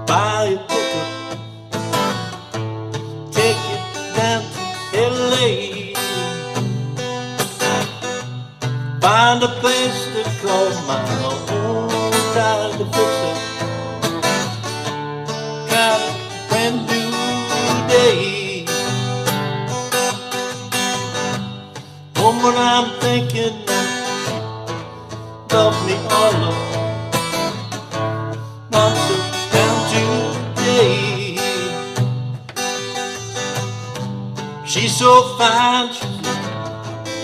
buy a pickup, take it down to LA, find a place to call my own, try to fix it, try a brand new day. Woman, I'm thinking that she loved me all of not so down today. She's so fine, she's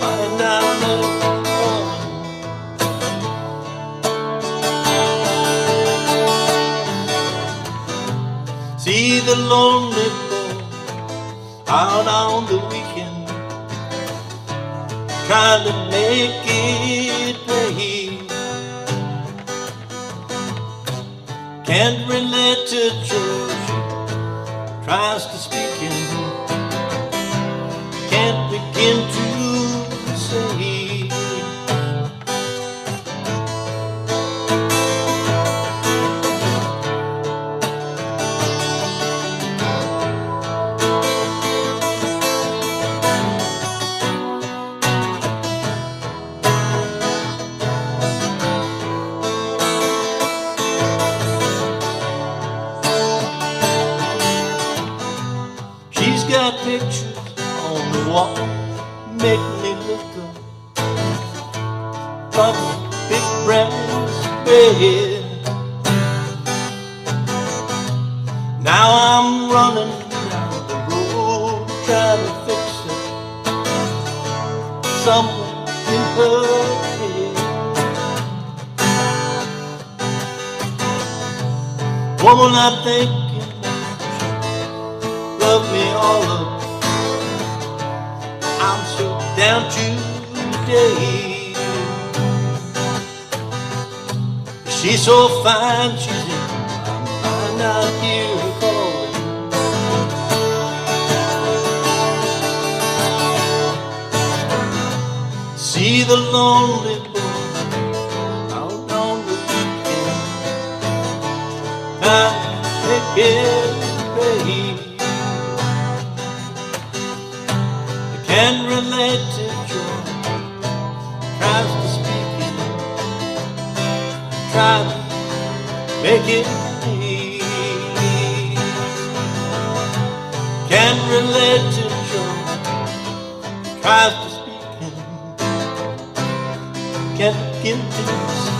fine down there. See the lonely boy out on the weekend, trying to make it pay. Can't relate to George, tries to speak in, can't begin to say. She's got pictures on the wall, make me look up from a big brown bed. Now I'm running down the road, trying to fix it somewhere in her head. Woman, I'm thinking love me all up, I'm so down today. She's so fine, she's in, I'm not here to call it. See the lonely boy out on the weekend, trying to make it pay. Can't relate to joy, tries to speak it, tries to make it me. Can't relate to joy, tries to speak it, can't begin to see.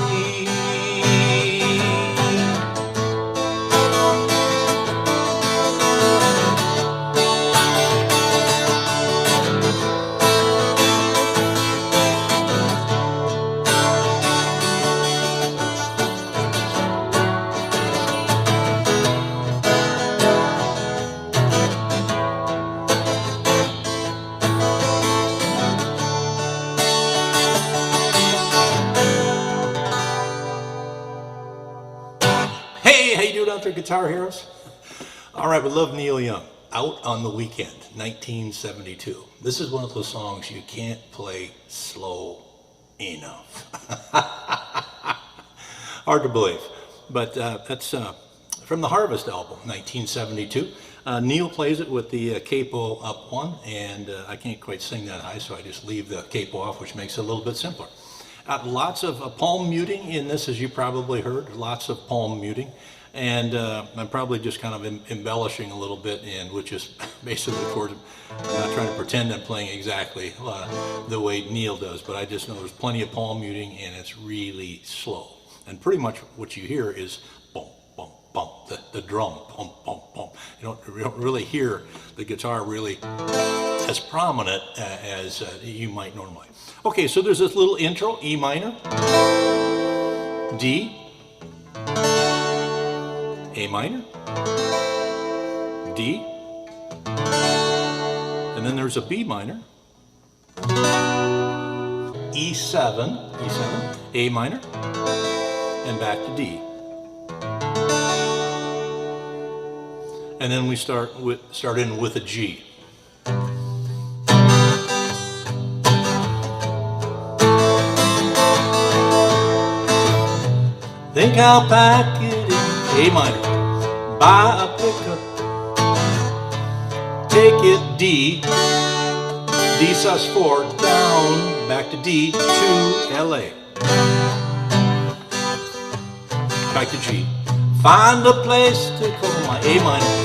Hey, how you doing out there, Guitar Heroes? All right, we love Neil Young, Out on the Weekend, 1972. This is one of those songs you can't play slow enough. Hard to believe, but that's from the Harvest album, 1972. Neil plays it with the capo up one, and I can't quite sing that high, so I just leave the capo off, which makes it a little bit simpler. Lots of palm muting in this, as you probably heard, lots of palm muting. And I'm probably just kind of embellishing a little bit, and which is basically, of course, I'm not trying to pretend I'm playing exactly the way Neil does, but I just know there's plenty of palm muting, and it's really slow. And pretty much what you hear is boom, boom, boom, the drum, boom, boom, boom. You don't really hear the guitar really as prominent as you might normally. Okay, so there's this little intro, E minor, D, A minor, D, and then there's a B minor, E7, A minor, and back to D. And then we start in with a G. Think I'll pack it in A minor, buy a pickup, take it D, D sus4, down, back to D, to LA, back to G. Find a place to call my A minor,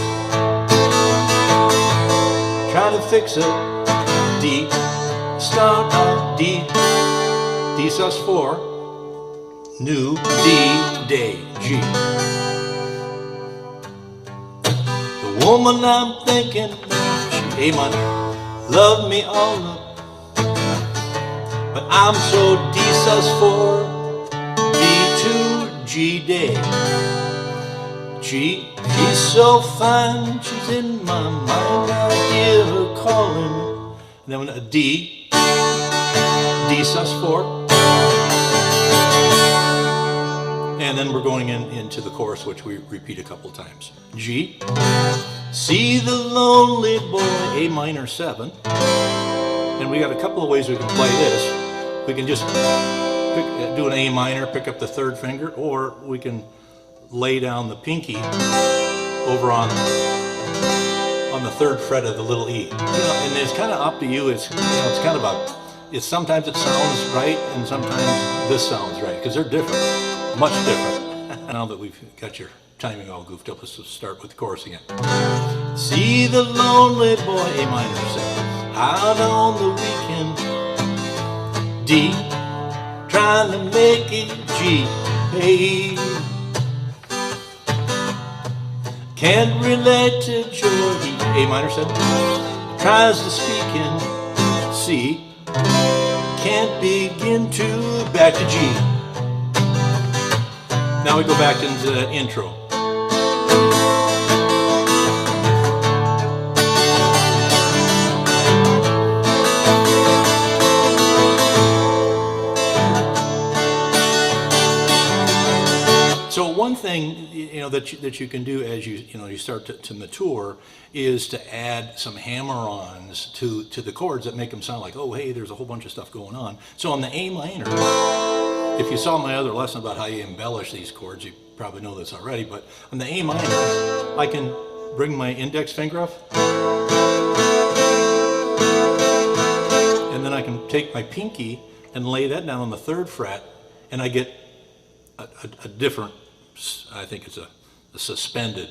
try to fix it, D, start on D, D sus4, new, D, day, G. The woman I'm thinking, she A minor, loved me all up, but I'm so D sus4, D to G day. G, she's so fine, she's in my mind, I hear her calling. And then a D, D sus4. And then we're going into the chorus, which we repeat a couple times. G, see the lonely boy, A minor 7. And we got a couple of ways we can play this. We can just do an A minor, pick up the third finger, or we can lay down the pinky over on the third fret of the little E. And it's kind of up to you. It's it's kind of sometimes it sounds right, and sometimes this sounds right, because they're different, much different. Now that we've got your timing all goofed up, let's just start with the chorus again. See the lonely boy, A minor 7, out on the weekend, D, trying to make it G, hey. Can't relate to Georgie, A minor 7, tries to speak in C, can't begin to, back to G. Now we go back into the intro. So one thing that you can do as you start to mature is to add some hammer-ons to the chords that make them sound like, oh hey, there's a whole bunch of stuff going on. So on the A minor, if you saw my other lesson about how you embellish these chords, you probably know this already, but on the A minor, I can bring my index finger up, and then I can take my pinky and lay that down on the third fret, and I get a different, I think it's a suspended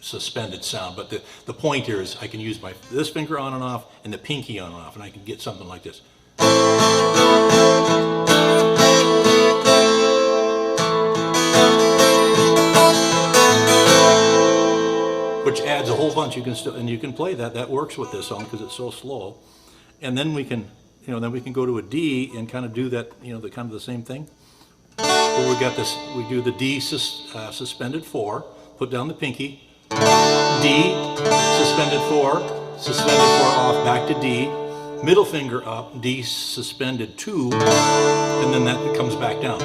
sound. But the point here is I can use this finger on and off and the pinky on and off, and I can get something like this. Which adds a whole bunch. You can play that. That works with this song because it's so slow. And then we can, then we can go to a D and kind of do that, the kind of the same thing. Where we got this, we do the D suspended 4, put down the pinky, D suspended 4 off, back to D, middle finger up, D suspended 2, and then that comes back down.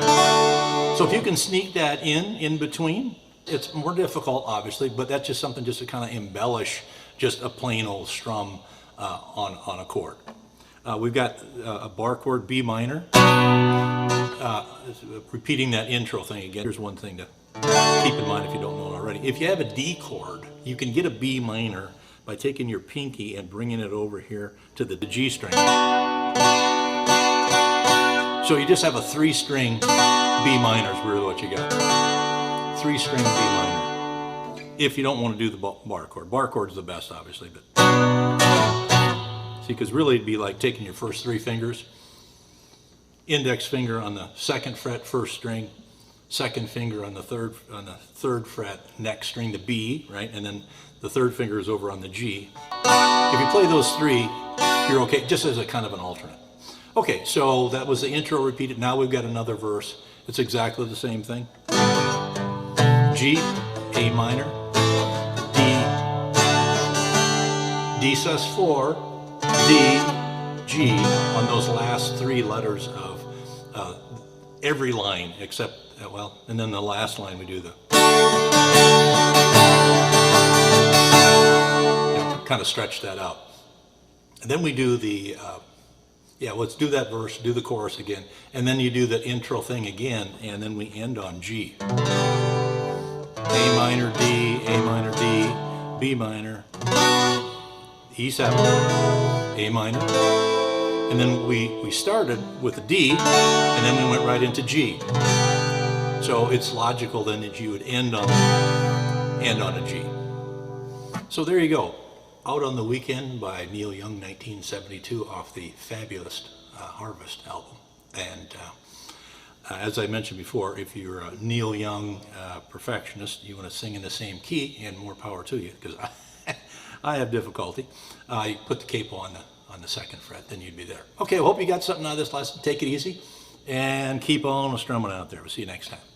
So if you can sneak that in between, it's more difficult, obviously, but that's just something just to kind of embellish just a plain old strum on a chord. We've got a bar chord, B minor. Repeating that intro thing again, here's one thing to keep in mind if you don't know it already. If you have a D chord, you can get a B minor by taking your pinky and bringing it over here to the G string. So you just have a 3-string B minor is really what you got. 3-string B minor. If you don't want to do the bar chord. Bar chord is the best, obviously, but see, because really it'd be like taking your first 3 fingers, index finger on the 2nd fret, 1st string, 2nd finger on the 3rd fret, next string, the B, right? And then the 3rd finger is over on the G. If you play those 3, you're okay, just as a kind of an alternate. Okay, so that was the intro repeated. Now we've got another verse. It's exactly the same thing. G, A minor, D sus4, D, G on those last 3 letters of every line except, and then the last line we do the, kind of stretch that out. And then we do the, let's do that verse, do the chorus again, and then you do the intro thing again, and then we end on G. A minor, D, A minor, D, B minor, E7, A minor, and then we started with a D, and then we went right into G. So it's logical then that you would end on a G. So there you go. Out on the Weekend by Neil Young, 1972, off the fabulous Harvest album. And as I mentioned before, if you're a Neil Young perfectionist, you want to sing in the same key, and more power to you, because I have difficulty. You put the capo on the second fret, then you'd be there. Okay, I hope you got something out of this lesson. Take it easy and keep on strumming out there. We'll see you next time.